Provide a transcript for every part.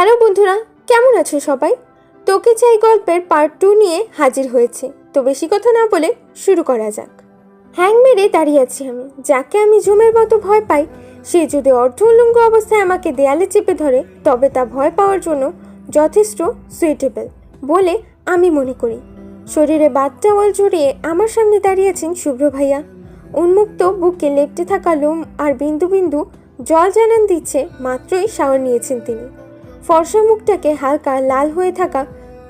Hello বন্ধুরা, কেমন আছো সবাই? তোকে চাই গল্পের পার্ট 2 নিয়ে হাজির হয়েছে। তো বেশি কথা না বলে শুরু করা যাক। হ্যাং মেরে দাঁড়িয়ে আছি আমি। যাকে আমি জুমের মতো ভয় পাই, সে যদি অর্ধ উলঙ্গ অবস্থায় আমাকে দেয়ালে চেপে ধরে, তবে তা ভয় পাওয়ার জন্য যথেষ্ট সুইটেবল বলে আমি মনে করি। শরীরে বাদ টাওয়াল জড়িয়ে আমার সামনে দাঁড়িয়েছেন শুভ্র ভাইয়া। উন্মুক্ত বুকে লেপ্টে থাকা লোম আর বিন্দু বিন্দু জল জানান দিচ্ছে মাত্রই শাওয়ার নিয়েছেন তিনি। ফর্সা মুখটাকে হালকা লাল হয়ে থাকা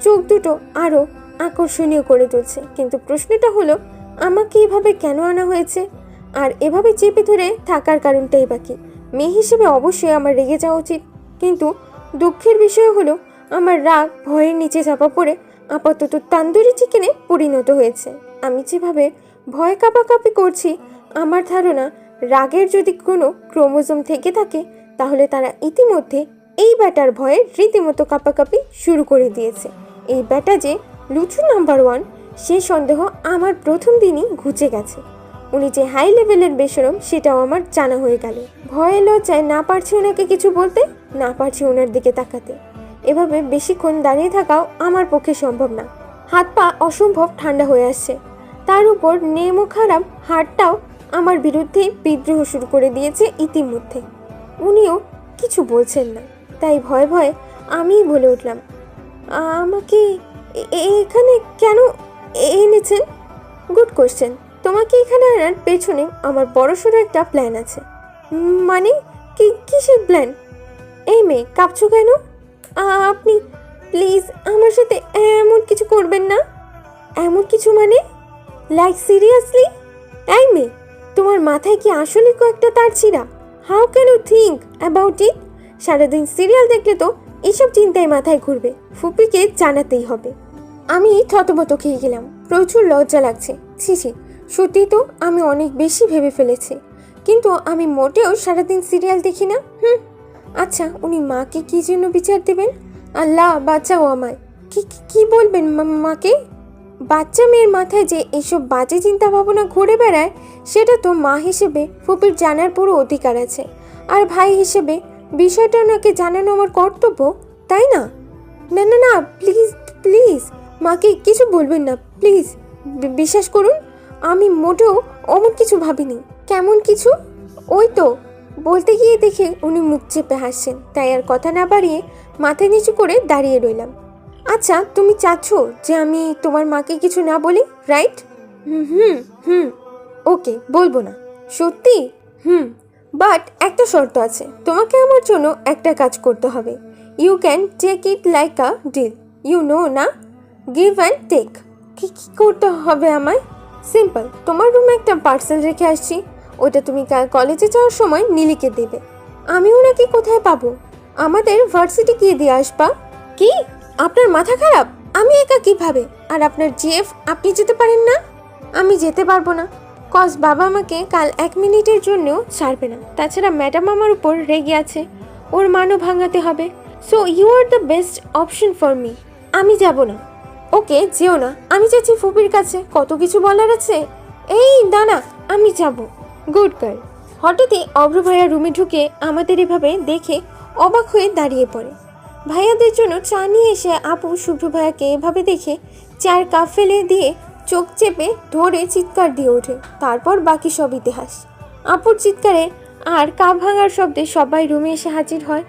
চোখ দুটো আরও আকর্ষণীয় করে তুলছে। কিন্তু প্রশ্নটা হলো, আমাকে এভাবে কেন আনা হয়েছে? আর এভাবে চেপে ধরে থাকার কারণটাই বাকি। মেয়ে হিসেবে অবশ্যই আমার রেগে যাওয়া উচিত, কিন্তু দুঃখের বিষয় হলো আমার রাগ ভয়ের নিচে চাপা পড়ে আপাতত তান্দুরি চিকেনে পরিণত হয়েছে। আমি যেভাবে ভয় কাঁপাকাঁপি করছি, আমার ধারণা রাগের যদি কোনো ক্রোমোজোম থেকে থাকে, তাহলে তারা ইতিমধ্যে এই ব্যাটার ভয়ে রীতিমতো কাঁপাকাঁপি শুরু করে দিয়েছে। এই ব্যাটা যে লুচু নাম্বার 1, সে সন্দেহ আমার প্রথম দিনই ঘুচে গেছে। উনি যে হাই লেভেলের বেশরম, সেটাও আমার জানা হয়ে গেল। ভয়ে লজ্জায় না পারছি ওনাকে কিছু বলতে, না পারছি ওনার দিকে তাকাতে। এভাবে বেশিক্ষণ দাঁড়িয়ে থাকাও আমার পক্ষে সম্ভব না। হাত পা অসম্ভব ঠান্ডা হয়ে আসছে। তার উপর নেমো খারাপ হাড়টাও আমার বিরুদ্ধে বিদ্রোহ শুরু করে দিয়েছে ইতিমধ্যে। উনিও কিছু বলছেন না, তাই ভয়ে ভয়ে আমিই বলে উঠলাম, আমাকে এখানে কেন এনেছেন? Good question. তোমাকে এখানে আনার পেছনে আমার বড়সড় একটা প্ল্যান আছে। মানে কিসের প্ল্যান? এই মেয়ে, কাঁপছো কেন? আপনি প্লিজ আমার সাথে এমন কিছু করবেন না। এমন কিছু মানে? Like seriously? এই মেয়ে, তোমার মাথায় কি আসলে কয়েকটা তার ছিঁড়া? How can you think about it? সারাদিন সিরিয়াল দেখলে তো এইসব চিন্তায় মাথায় ঘুরবে। ফুপিকে জানাতেই হবে। আমি থতমত খেয়ে গেলাম। প্রচুর লজ্জা লাগছে। ছি, সত্যি তো আমি অনেক বেশি ভেবে ফেলেছি। কিন্তু আমি মোটেও সারাদিন সিরিয়াল দেখি না। আচ্ছা, উনি মাকে কি জন্য বিচার দেবেন? আল্লাহ বাঁচাও আমায়। কি বলবেন মাকে? বাচ্চা মেয়ের মাথায় যে এইসব বাজে চিন্তা ভাবনা ঘুরে বেড়ায়, সেটা তো মা হিসেবে ফুপির জানার পুরো অধিকার আছে। আর ভাই হিসেবে বিষয়টা ওনাকে জানানো আমার কর্তব্য, তাই না? না না না, প্লিজ প্লিজ, মাকে কিছু বলবেন না প্লিজ। বিশ্বাস করুন, আমি মোটেও অমন কিছু ভাবিনি। কেমন কিছু? ওই তো বলতে গিয়ে দেখে উনি মুখ চেপে হাসছেন, তাই আর কথা না বাড়িয়ে মাথা নিচু করে দাঁড়িয়ে রইলাম। আচ্ছা, তুমি চাচ্ছ যে আমি তোমার মাকে কিছু না বলি, রাইট? হুম ওকে, বলবো না। সত্যি? বাট একটা শর্ত আছে। তোমাকে আমার জন্য একটা কাজ করতে হবে। You can take it like a deal, you know না? Give and take. কি করতে হবে আমায়? সিম্পল। তোমার রুমে একটা পার্সেল রেখে আসছি, ওটা তুমি কাল কলেজে যাওয়ার সময় নীলিকে দেবে। আমি ওনাকে কোথায় পাবো? আমাদের ভার্সিটি গিয়ে দিয়ে আসবা। কি, আপনার মাথা খারাপ? আমি একা কিভাবে? আর আপনার জিএফ, আপনি যেতে পারেন না? আমি যেতে পারবো না, কজ বাবা আমাকে কাল 1 মিনিটের জন্যও ছাড়বে না। তাছাড়া ম্যাডাম আমার উপর রেগে আছে, ওর মানও ভাঙাতে হবে। So you are the best option for me. আমি যাব না। ওকে, যেও না। আমি যাচ্ছি ফুপির কাছে, কত কিছু বলার আছে। এই দাঁড়া, আমি যাব। Good girl. হঠাৎই অভ্র ভাইয়া রুমে ঢুকে আমাদের এভাবে দেখে অবাক হয়ে দাঁড়িয়ে পড়ে। ভাইয়াদের জন্য চা নিয়ে এসে আপু শুভ্র ভাইয়াকে এভাবে দেখে চায়ের কাপ ফেলে দিয়ে চোখ চেপে ধরে চিৎকার দিয়ে ওঠে। তারপর বাকি সব ইতিহাস। আপুর চিৎকারে আর কাপ ভাঙার শব্দে সবাই রুমে এসে হাজির হয়।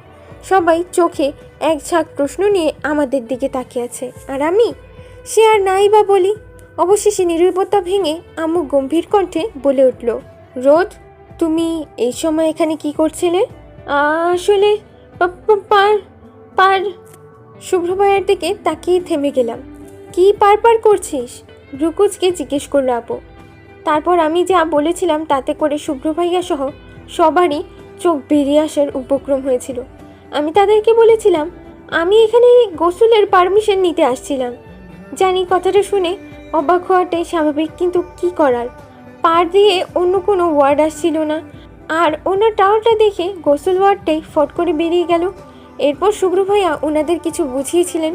সবাই চোখে এক ঝাঁক প্রশ্ন নিয়ে আমাদের দিকে তাকিয়ে আছে। আর আমি, সে আর নাই বা বলি। অবশেষে নিরবতা ভেঙে আম্মু গম্ভীর কণ্ঠে বলে উঠল, রোদ, তুমি এই সময় এখানে কি করছিলে? আসলে পার। শুভ্র ভাইয়ের দিকে তাকিয়ে থেমে গেলাম। কি পার করছিস? রুকুজকে জিজ্ঞেস করলো আপু। তারপর আমি যা বলেছিলাম তাতে করে শুভ্র ভাইয়া সহ সবারই চোখ বেরিয়ে আসার উপক্রম হয়েছিল। আমি তাদেরকে বলেছিলাম আমি এখানে গোসলের পারমিশন নিতে আসছিলাম। জানি কথাটা শুনে অবাক হওয়াটাই স্বাভাবিক, কিন্তু কি করার। পার দিয়ে অন্য কোনো ওয়ার্ড আসছিল না। আর অন্য টাওয়ারটা দেখে গোসল ওয়ার্ডটাই ফট করে বেরিয়ে গেল। এরপর শুভ্র ভাইয়া ওনাদের কিছু বুঝিয়েছিলেন।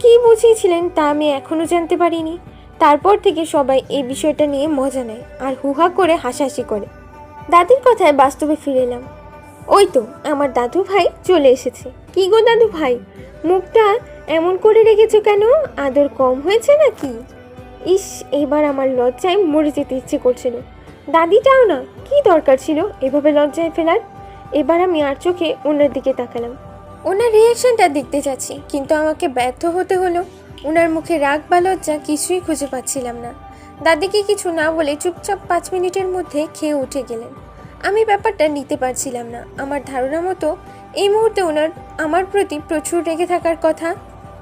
কি বুঝিয়েছিলেন তা আমি এখনও জানতে পারিনি। তারপর থেকে সবাই এই বিষয়টা নিয়ে মজা নেয় আর হুহা করে হাসাহাসি করে। দাদির কথায় বাস্তবে ফিরে এলাম। ওই তো আমার দাদু ভাই চলে এসেছে। কি গো দাদু ভাই, মুখটা এমন করে রেখেছো কেন? আদর কম হয়েছে নাকি? ইস, এবার আমার লজ্জায় মরে যেতে ইচ্ছে করছিল। দাদিটাও না, কি দরকার ছিল এভাবে লজ্জায় ফেলার? এবার আমি আর চোখে ওনার দিকে তাকালাম। ওনার রিয়াকশনটা দেখতে যাচ্ছি, কিন্তু আমাকে ব্যর্থ হতে হলো। ওনার মুখে রাগ বা লজ্জা কিছুই খুঁজে পাচ্ছিলাম না। দাদিকে কিছু না বলে চুপচাপ 5 মিনিটের মধ্যে খেয়ে উঠে গেলেন। আমি ব্যাপারটা নিতে পারছিলাম না। আমার ধারণা মতো এই মুহূর্তে ওনার আমার প্রতি প্রচুর রেগে থাকার কথা,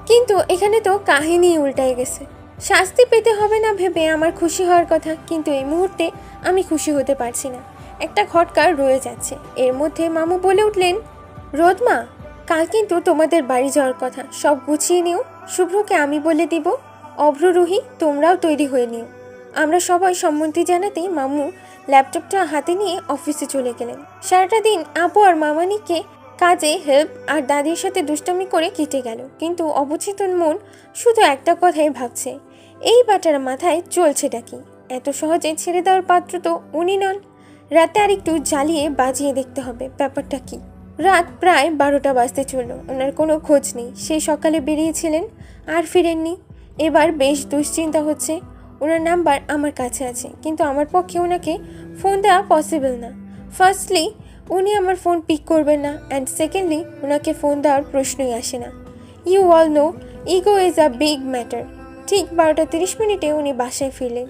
কিন্তু এখানে তো কাহিনী উল্টায় গেছে। শাস্তি পেতে হবে না ভেবে আমার খুশি হওয়ার কথা, কিন্তু এই মুহূর্তে আমি খুশি হতে পারছি না। একটা খটকা রয়ে যাচ্ছে। এর মধ্যে মামু বলে উঠলেন, রোদমা, কাল কিন্তু তোমাদের বাড়ি যাওয়ার কথা, সব গুছিয়ে নিও। শুভ্রকে আমি বলে দিব, অভ্র, রুহি তোমরাও তৈরি হয়ে নিও। আমরা সবাই সম্মতি জানাতেই মামু ল্যাপটপটা হাতে নিয়ে অফিসে চলে গেলেন। সারাটা দিন আপু আর মামানিকে কাজে হেল্প আর দাদির সাথে দুষ্টামি করে কেটে গেল, কিন্তু অবচেতন মন শুধু একটা কথাই ভাবছে, এই বাটার মাথায় চলছেটা কি? এত সহজে ছেড়ে দেওয়ার পাত্র তো উনি নন। রাতে আর একটু জ্বালিয়ে বাজিয়ে দেখতে হবে ব্যাপারটা কি। রাত প্রায় 12টা বাজতে চলল। ওনার কোনো খোঁজ নেই। সেই সকালে বেরিয়েছিলেন আর ফিরেননি। এবার বেশ দুশ্চিন্তা হচ্ছে। ওনার নাম্বার আমার কাছে আছে, কিন্তু আমার পক্ষে ওনাকে ফোন দেওয়া পসিবল না। ফার্স্টলি উনি আমার ফোন পিক করবেন না, অ্যান্ড সেকেন্ডলি ওনাকে ফোন দেওয়ার প্রশ্নই আসে না। You all know ego is a big matter. ঠিক 12টা 30 মিনিটে উনি বাসায় ফিরলেন।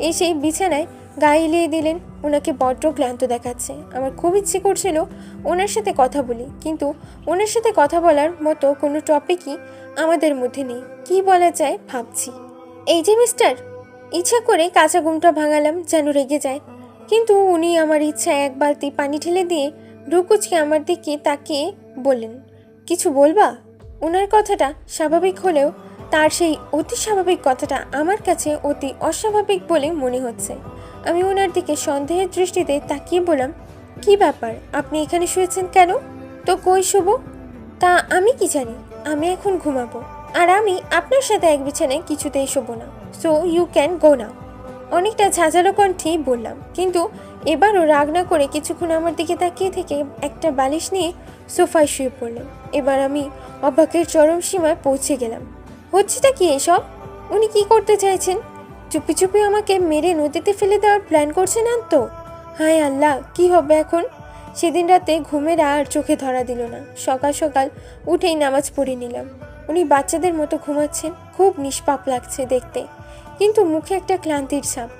এসেই বিছানায় গায়ে এলিয়ে দিলেন। ওনাকে বড্ড ক্লান্ত দেখাচ্ছে। আমার খুব ইচ্ছে করছিল ওনার সাথে কথা বলি, কিন্তু ওনার সাথে কথা বলার মতো কোনো টপিকই আমাদের মধ্যে নেই। কি বলা যায় ভাবছি। এই যে মিস্টার, ইচ্ছা করে কাঁচা ঘুমটা ভাঙালাম যেন রেগে যায়, কিন্তু উনি আমার ইচ্ছায় এক বালতি পানি ঢেলে দিয়ে ভ্রুকুচকে আমার দিকে তাকিয়ে বললেন, কিছু বলবা? ওনার কথাটা স্বাভাবিক হলেও তার সেই অতি স্বাভাবিক কথাটা আমার কাছে অতি অস্বাভাবিক বলে মনে হচ্ছে। আমি ওনার দিকে সন্দেহের দৃষ্টিতে তাকিয়ে বললাম, কি ব্যাপার, আপনি এখানে শুয়েছেন কেন? তো কই শোবো? তা আমি কি জানি? আমি এখন ঘুমাবো, আর আমি আপনার সাথে এক বিছানায় কিছুতেই শোবো না। সো ইউ ক্যান গো নাও। অনেকটা ঝাঁঝালো কণ্ঠেই বললাম, কিন্তু এবারও রাগ না করে কিছুক্ষণ আমার দিকে তাকিয়ে থেকে একটা বালিশ নিয়ে সোফায় শুয়ে পড়লেন। এবার আমি অবাকের চরম সীমায় পৌঁছে গেলাম। হচ্ছেটা কি এসব? উনি কি করতে চাইছেন? চুপি চুপি আমাকে মেরে নদীতে ফেলে দেওয়ার প্ল্যান করছেন না তো? হায় আল্লাহ, কি হবে এখন? সেদিন রাতে ঘুমের আর চোখে ধরা দিল না। সকাল সকাল উঠেই নামাজ পড়ে নিলাম। উনি বাচ্চাদের মতো ঘুমাচ্ছেন। খুব নিষ্পাপ লাগছে দেখতে, কিন্তু মুখে একটা ক্লান্তির ছাপ।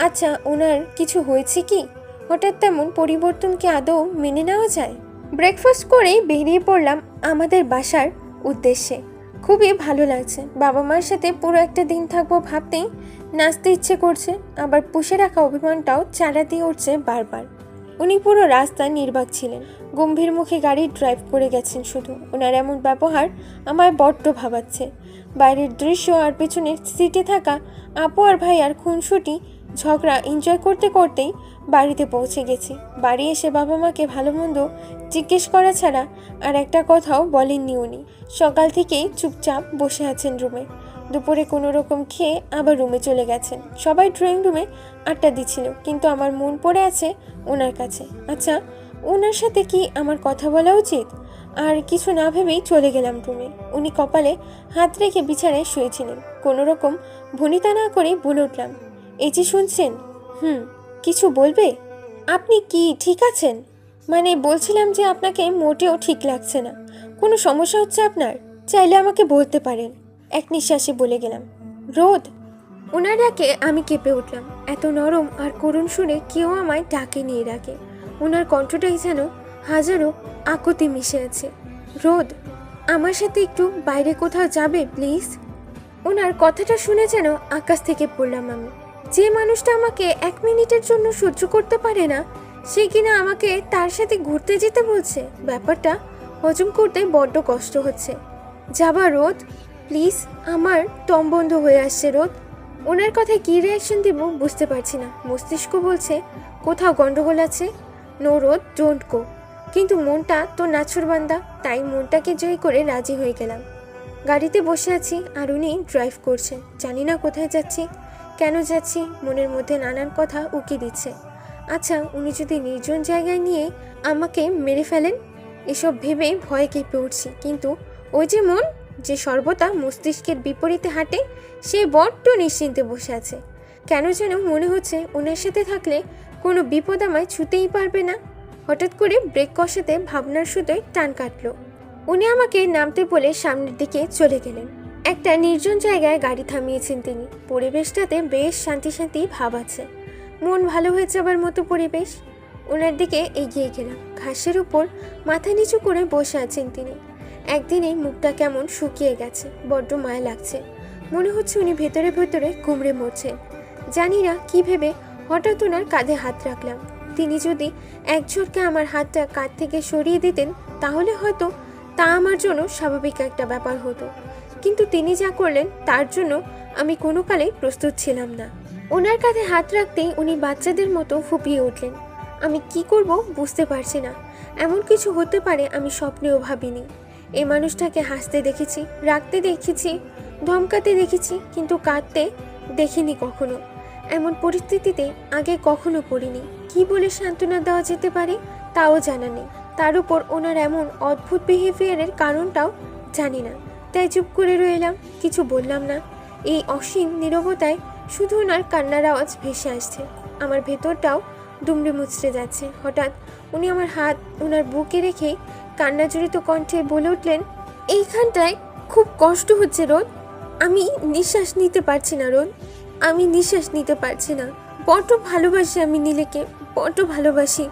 আচ্ছা, ওনার কিছু হয়েছে কি? হঠাৎ তেমন পরিবর্তন কি আদৌ মেনে নেওয়া যায়? ব্রেকফাস্ট করেই বেরিয়ে পড়লাম আমাদের বাসার উদ্দেশ্যে। খুবই ভালো লাগছে। বাবা মার সাথে পুরো একটা দিন থাকবো ভাবতেই নাচতে ইচ্ছে করছে, আবার পুষে রাখা অভিমানটাও চারা দিয়ে উঠছে বারবার। উনি পুরো রাস্তা নির্বাক ছিলেন, গম্ভীর মুখে গাড়ি ড্রাইভ করে গেছেন শুধু। ওনার এমন ব্যবহার আমায় বড্ড ভাবাচ্ছে। বাইরের দৃশ্য আর পেছনের সিটে থাকা আপু আর ভাইয়ার খুনসুটি ঝগড়া এনজয় করতে করতেই বাড়িতে পৌঁছে গেছি। বাড়ি এসে বাবা মাকে ভালো মন্দ জিজ্ঞেস করা ছাড়া আর একটা কথাও বলেননি উনি। সকাল থেকেই চুপচাপ বসে আছেন রুমে। দুপুরে কোনো রকম খেয়ে আবার রুমে চলে গেছেন। সবাই ড্রয়িং রুমে আড্ডা দিচ্ছিল, কিন্তু আমার মন পড়ে আছে ওনার কাছে। আচ্ছা, ওনার সাথে কি আমার কথা বলা উচিত? আর কিছু না ভেবেই চলে গেলাম রুমে। উনি কপালে হাত রেখে বিছানায় শুয়েছিলেন। কোনো রকম ভনিতা না করে বলে উঠলাম, এই যে শুনছেন? কিছু বলবে? আপনি কি ঠিক আছেন? মানে বলছিলাম যে আপনাকে মোটেও ঠিক লাগছে না। কোনো সমস্যা হচ্ছে আপনার? চাইলে আমাকে বলতে পারেন। এক নিঃশ্বাসে বলে গেলাম, রোদ। ওনার ডাকে আমি কেঁপে উঠলাম। এত নরম আর করুণ সুরে কেউ আমায় ডাকে নিয়ে রাখে। ওনার কণ্ঠটাই যেন হাজারো আকুতি মিশে আছে। রোদ, আমার সাথে একটু বাইরে কোথাও যাবে প্লিজ? ওনার কথাটা শুনে যেন আকাশ থেকে পড়লাম আমি। যে মানুষটা আমাকে 1 মিনিটের জন্য সহ্য করতে পারে না, সে কিনা আমাকে তার সাথে ঘুরতে যেতে বলছে। ব্যাপারটা হজম করতে বড্ড কষ্ট হচ্ছে। যাবা রোদ প্লিজ? আমার দম বন্ধ হয়ে আসছে রোদ। ওনার কথায় কী রিয়াকশন দেব বুঝতে পারছি না। মস্তিষ্ক বলছে কোথাও গন্ডগোল আছে, নো রোদ, ডোন্ট গো। কিন্তু মনটা তো নাছরবান্দা, তাই মনটাকে জয় করে রাজি হয়ে গেলাম। গাড়িতে বসে আছি আর উনি ড্রাইভ করছেন। জানি না কোথায় যাচ্ছি, কেন যাচ্ছি, মনের মধ্যে নানান কথা উকি দিচ্ছে। আচ্ছা, উনি যদি নির্জন জায়গায় নিয়ে আমাকে মেরে ফেলেন, এসব ভেবে ভয়ে কেঁপে উঠছি। কিন্তু ওই যে মন, যে সর্বদা মস্তিষ্কের বিপরীতে হাঁটে, সে বড্ড নিশ্চিন্তে বসে আছে। কেন যেন মনে হচ্ছে ওনার সাথে থাকলে কোনো বিপদ আমায় ছুতেই পারবে না। হঠাৎ করে ব্রেক কষাতে ভাবনার সুতোয় টান কাটলো। উনি আমাকে নামতে বলে সামনের দিকে চলে গেলেন। একটা নির্জন জায়গায় গাড়ি থামিয়েছেন তিনি। পরিবেশটাতে বেশ শান্তি শান্তি ভাব আছে, মন ভালো হয়ে যাবার মতো পরিবেশ। ওনার দিকে এগিয়ে গেলাম। ঘাসের উপর মাথা নিচু করে বসে আছেন তিনি। একদিনেই মুখটা কেমন শুকিয়ে গেছে, বড্ড মায়া লাগছে। মনে হচ্ছে উনি ভেতরে ভেতরে কুমড়ে মরছেন। জানি না কী ভেবে হঠাৎ ওনার কাঁধে হাত রাখলাম। তিনি যদি একজোটকে আমার হাতটা কাঁধ থেকে সরিয়ে দিতেন তাহলে হয়তো তা আমার জন্য স্বাভাবিক একটা ব্যাপার হতো, কিন্তু তিনি যা করলেন তার জন্য আমি কোনো কালেই প্রস্তুত ছিলাম না। ওনার কাঁধে হাত রাখতেই উনি বাচ্চাদের মতো ফুপিয়ে উঠলেন। আমি কি করব বুঝতে পারছি না। এমন কিছু হতে পারে আমি স্বপ্নেও ভাবিনি। এই মানুষটাকে হাসতে দেখেছি, রাগতে দেখেছি, ধমকাতে দেখেছি, কিন্তু কাঁদতে দেখিনি কখনো। এমন পরিস্থিতিতে আগে কখনো পড়িনি। কি বলে সান্ত্বনা দেওয়া যেতে পারে তাও জানা নেই। তার উপর ওনার এমন অদ্ভুত বিহেভিয়ারের কারণটাও জানি না। তাই চুপ করে রইলাম, কিছু বললাম না। এই অসীম নীরবতায় শুধু ওনার কান্নার আওয়াজ ভেসে আসছে। আমার ভেতরটাও দুমড়ে মুচড়ে যাচ্ছে। হঠাৎ উনি আমার হাত ওনার বুকে রেখে কান্না জড়িত কণ্ঠে বলে উঠলেন, এইখানটায় খুব কষ্ট হচ্ছে রোদ, আমি নিঃশ্বাস নিতে পারছি না রোদ, আমি নিঃশ্বাস নিতে পারছি না। বড্ড ভালোবাসি আমি নীলেকে, বড্ড ভালোবাসি।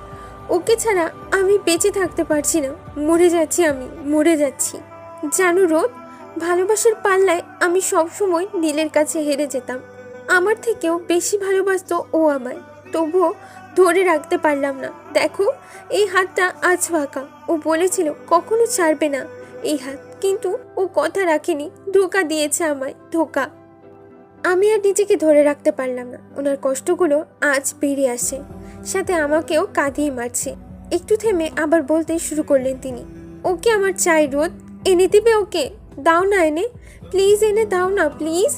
ওকে ছাড়া আমি বেঁচে থাকতে পারছি না, মরে যাচ্ছি, আমি মরে যাচ্ছি। জানো রোদ, ভালোবাসার পাল্লায় আমি সবসময় নীলের কাছে হেরে যেতাম। আমার থেকেও বেশি ভালোবাসতো ও আমায়, তবুও ধরে রাখতে পারলাম না। দেখো, এই হাতটা আজ ফাঁকা। ও বলেছিল কখনো ছাড়বে না এই হাত, কিন্তু ও কথা রাখেনি, ধোঁকা দিয়েছে আমায়, ধোঁকা। আমি আর নিজেকে ধরে রাখতে পারলাম না। ওনার কষ্টগুলো আজ বেরিয়ে আসে, সাথে আমাকেও কাঁদিয়ে মারছে। একটু থেমে আবার বলতে শুরু করলেন তিনি, ওকে আমার চাই রোদ, এনে দিবে ওকে, দাও না এনে, প্লিজ এনে দাও না প্লিজ।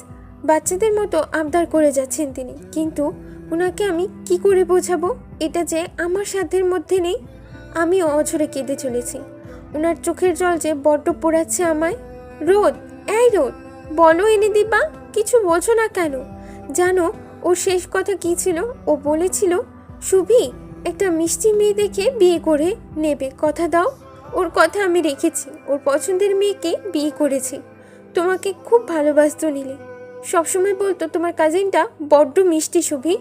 বাচ্চাদের মতো আবদার করে যাচ্ছেন তিনি, কিন্তু ওনাকে আমি কি করে বোঝাবো এটা যে আমার সাধ্যের মধ্যে নেই। আমি অঝরে কেঁদে চলেছি। ওনার চোখের জল যে বড্ড পোড়াচ্ছে আমায়। রোদ, এই রোদ, বলো এনে দিবা, কিছু বলছো না কেন? জানো ওর শেষ কথা কি ছিল? ও বলেছিল শুভি একটা মিষ্টি মেয়ে দেখে বিয়ে করে নেবে, কথা দাও। ওর কথা আমি রেখেছি, ওর পছন্দের মেয়েকে বিয়ে করেছি। তোমাকে খুব ভালোবাসতো নীলে, সবসময় বলতো তোমার কাজিনটা বড্ড মিষ্টি শুভি,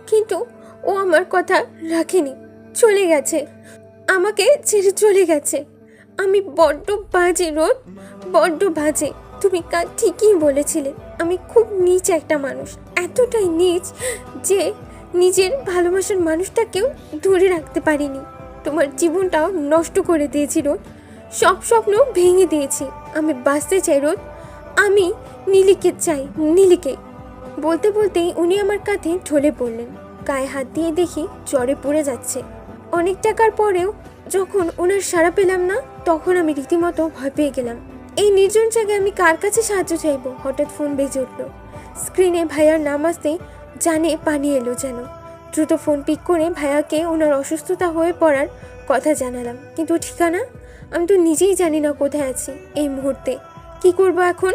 কিন্তু ও আমার কথা রাখেনি, চলে গেছে, আমাকে ছেড়ে চলে গেছে। আমি বড্ড বাজে রোদ, বড্ড বাজে। তুমি কাল ঠিকই বলেছিলে, আমি খুব নীচ একটা মানুষ, এতটাই নীচ যে নিজের ভালোবাসার মানুষটাকেও ধরে রাখতে পারিনি। তোমার জীবনটাও নষ্ট করে দিয়েছি রোদ, সব স্বপ্ন ভেঙে দিয়েছি। আমি বাঁচতে চাই রোদ, আমি নীলিকে চাই, নীলিকে। বলতে বলতেই উনি আমার কাঁধে ঢলে পড়লেন। গায়ে হাত দিয়ে দেখি জ্বরে পড়ে যাচ্ছে। অনেক টাকার পরেও যখন ওনার সাড়া পেলাম না, তখন আমি রীতিমতো ভয় পেয়ে গেলাম। এই নির্জন জায়গায় আমি কার কাছে সাহায্য চাইব? হঠাৎ ফোন বেজে উঠল। স্ক্রিনে ভাইয়ার নাম আসতেই জানে পানি এলো যেন। দ্রুত ফোন পিক করে ভাইয়াকে ওনার অসুস্থতা হয়ে পড়ার কথা জানালাম, কিন্তু ঠিকানা আমি তো নিজেই জানি না কোথায় আছি এই মুহূর্তে। কি করব এখন?